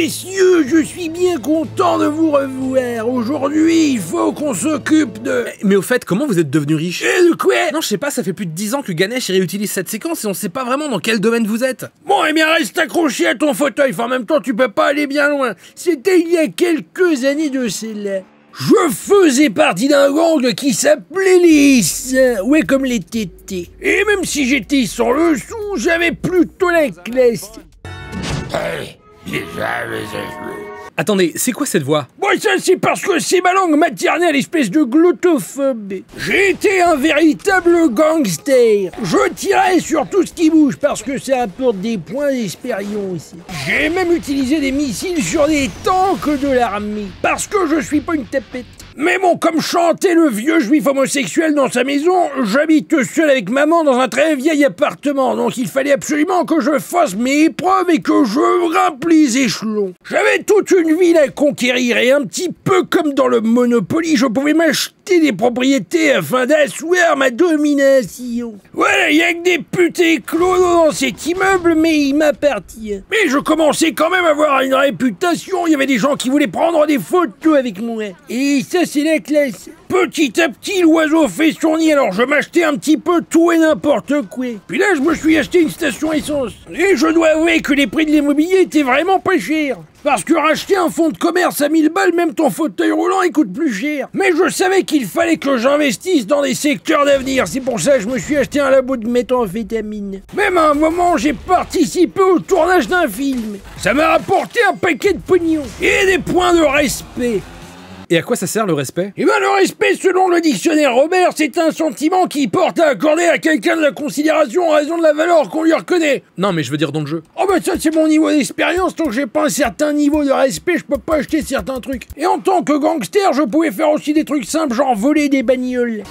Messieurs, je suis bien content de vous revoir. Aujourd'hui, il faut qu'on s'occupe de... Mais au fait, comment vous êtes devenu riche? Et de quoi? Non, je sais pas, ça fait plus de 10 ans que Ganesh réutilise cette séquence et on sait pas vraiment dans quel domaine vous êtes. Bon, eh bien, reste accroché à ton fauteuil. Enfin, en même temps, tu peux pas aller bien loin. C'était il y a quelques années de cela. Je faisais partie d'un gang qui s'appelait les Saints, ouais, comme les tétés. Et même si j'étais sans le sou, j'avais plutôt la classe. Hey, Attendez, c'est quoi cette voix? Bon, ça c'est parce que c'est ma langue maternelle, espèce de glottophobe. J'ai été un véritable gangster. Je tirais sur tout ce qui bouge parce que ça apporte des points d'expérience. J'ai même utilisé des missiles sur des tanks de l'armée parce que je suis pas une tapette. Mais bon, comme chantait le vieux juif homosexuel dans sa maison, j'habite seul avec maman dans un très vieil appartement, donc il fallait absolument que je fasse mes épreuves et que je grimpe les échelons. J'avais toute une ville à conquérir et un petit peu comme dans le Monopoly, je pouvais m'acheter des propriétés afin d'asseoir ma domination. Voilà, il y a que des putes éclos dans cet immeuble, mais il m'appartient. Mais je commençais quand même à avoir une réputation, il y avait des gens qui voulaient prendre des photos avec moi. Et ça, c'est la classe. Petit à petit, l'oiseau fait son nid, alors je m'achetais un petit peu tout et n'importe quoi. Puis là, je me suis acheté une station essence. Et je dois avouer que les prix de l'immobilier étaient vraiment pas chers. Parce que racheter un fonds de commerce à 1000 balles, même ton fauteuil roulant, il coûte plus cher. Mais je savais qu'il fallait que j'investisse dans des secteurs d'avenir. C'est pour ça que je me suis acheté un labo de méthamphétamine. Même à un moment, j'ai participé au tournage d'un film. Ça m'a rapporté un paquet de pognon. Et des points de respect. Et à quoi ça sert le respect? Eh ben le respect, selon le dictionnaire Robert, c'est un sentiment qui porte à accorder à quelqu'un de la considération en raison de la valeur qu'on lui reconnaît. Non, mais je veux dire dans le jeu. Oh bah ça c'est mon niveau d'expérience, tant que j'ai pas un certain niveau de respect, je peux pas acheter certains trucs. Et en tant que gangster, je pouvais faire aussi des trucs simples, genre voler des bagnoles.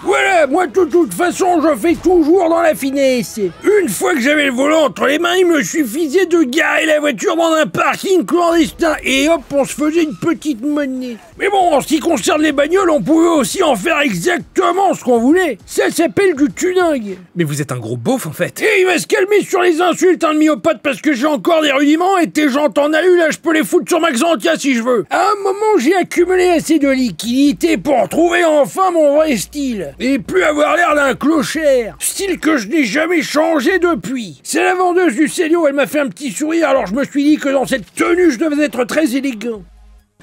Voilà, moi de toute façon, je fais toujours dans la finesse. Une fois que j'avais le volant entre les mains, il me suffisait de garer la voiture dans un parking clandestin et hop, on se faisait une petite monnaie. Mais bon, en ce qui concerne les bagnoles, on pouvait aussi en faire exactement ce qu'on voulait. Ça s'appelle du tuning. Mais vous êtes un gros beauf en fait. Et il va se calmer sur les insultes, un myopathe, parce que j'ai encore des rudiments et tes jantes en alu, là, je peux les foutre sur Maxantia si je veux. À un moment, j'ai accumulé assez de liquidités pour trouver enfin mon vrai style. Et plus avoir l'air d'un clochard. Style que je n'ai jamais changé depuis. C'est la vendeuse du Célio, elle m'a fait un petit sourire, alors je me suis dit que dans cette tenue, je devais être très élégant.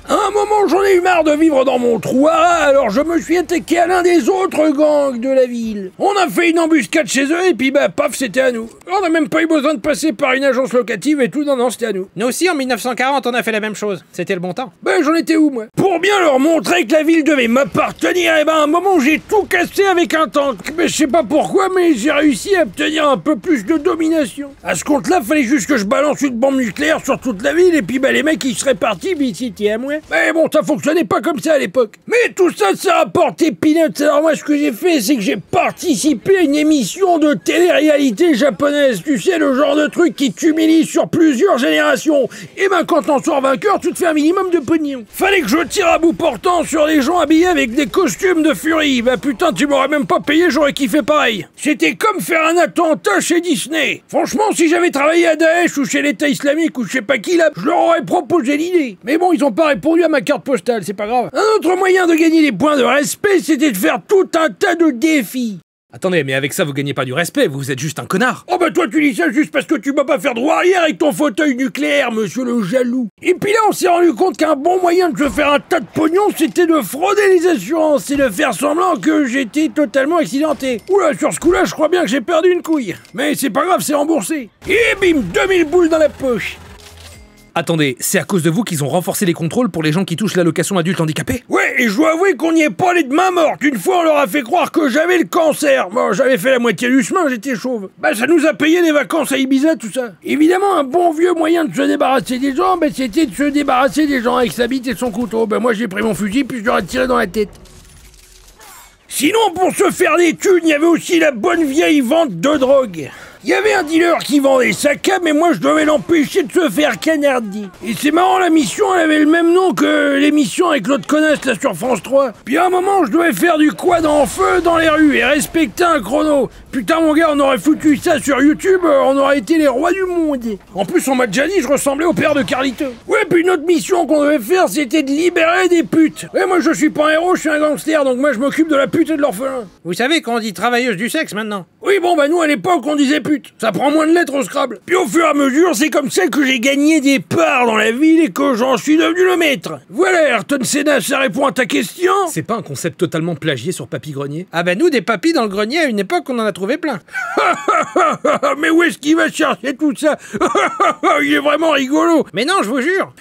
À un moment, j'en ai eu marre de vivre dans mon trou à rats, alors je me suis attaqué à l'un des autres gangs de la ville. On a fait une embuscade chez eux et puis bah paf, c'était à nous. On n'a même pas eu besoin de passer par une agence locative et tout, non, c'était à nous. Nous aussi en 1940 on a fait la même chose, c'était le bon temps. Ben j'en étais où moi? Pour bien leur montrer que la ville devait m'appartenir, et ben à un moment j'ai tout cassé avec un tank. Mais je sais pas pourquoi, mais j'ai réussi à obtenir un peu plus de domination. À ce compte-là, fallait juste que je balance une bombe nucléaire sur toute la ville et puis bah les mecs ils seraient partis, puis c'était à moi. Mais bon, ça fonctionnait pas comme ça à l'époque. Mais tout ça, ça rapportait peanuts. Alors moi, ce que j'ai fait, c'est que j'ai participé à une émission de télé-réalité japonaise. Tu sais, le genre de truc qui t'humilie sur plusieurs générations. Et ben, quand t'en sors vainqueur, tu te fais un minimum de pognon. Fallait que je tire à bout portant sur des gens habillés avec des costumes de furie. Bah putain, tu m'aurais même pas payé, j'aurais kiffé pareil. C'était comme faire un attentat chez Disney. Franchement, si j'avais travaillé à Daesh ou chez l'État islamique ou je sais pas qui là, je leur aurais proposé l'idée. Mais bon, ils ont pas répondu à ma carte postale, c'est pas grave. Un autre moyen de gagner des points de respect, c'était de faire tout un tas de défis. Attendez, mais avec ça vous gagnez pas du respect, vous êtes juste un connard. Oh bah toi tu dis ça juste parce que tu vas pas faire droit arrière avec ton fauteuil nucléaire, monsieur le jaloux. Et puis là on s'est rendu compte qu'un bon moyen de se faire un tas de pognon, c'était de frauder les assurances et de faire semblant que j'étais totalement accidenté. Oula, sur ce coup-là, je crois bien que j'ai perdu une couille. Mais c'est pas grave, c'est remboursé. Et bim, 2000 boules dans la poche. Attendez, c'est à cause de vous qu'ils ont renforcé les contrôles pour les gens qui touchent l'allocation adulte handicapé? Ouais, et je dois avouer qu'on n'y est pas allé de main morte. Une fois, on leur a fait croire que j'avais le cancer. Bon, j'avais fait la moitié du chemin, j'étais chauve. Bah, ça nous a payé des vacances à Ibiza, tout ça. Évidemment, un bon vieux moyen de se débarrasser des gens, bah, c'était de se débarrasser des gens avec sa bite et son couteau. Bah, moi, j'ai pris mon fusil, puis je leur ai tiré dans la tête. Sinon, pour se faire des thunes, il y avait aussi la bonne vieille vente de drogue. Il y avait un dealer qui vendait sa cam, mais moi je devais l'empêcher de se faire canarder. Et c'est marrant, la mission elle avait le même nom que l'émission avec l'autre connasse là sur France 3. Puis à un moment je devais faire du quad en feu dans les rues et respecter un chrono. Putain mon gars, on aurait foutu ça sur YouTube, on aurait été les rois du monde. En plus on m'a déjà dit je ressemblais au père de Carlito. Ouais, puis une autre mission qu'on devait faire c'était de libérer des putes. Ouais, moi je suis pas un héros, je suis un gangster, donc moi je m'occupe de la pute et de l'orphelin. Vous savez qu'on dit travailleuse du sexe maintenant. Oui bon bah nous à l'époque on disait pute, ça prend moins de lettres au Scrabble. Puis au fur et à mesure c'est comme ça que j'ai gagné des parts dans la ville et que j'en suis devenu le maître. Voilà Ayrton Senna, ça répond à ta question. C'est pas un concept totalement plagié sur Papy Grenier? Ah bah nous, des papys dans le grenier, à une époque, on en a trouvé plein. Mais où est-ce qu'il va chercher tout ça? Il est vraiment rigolo. Mais non, je vous jure.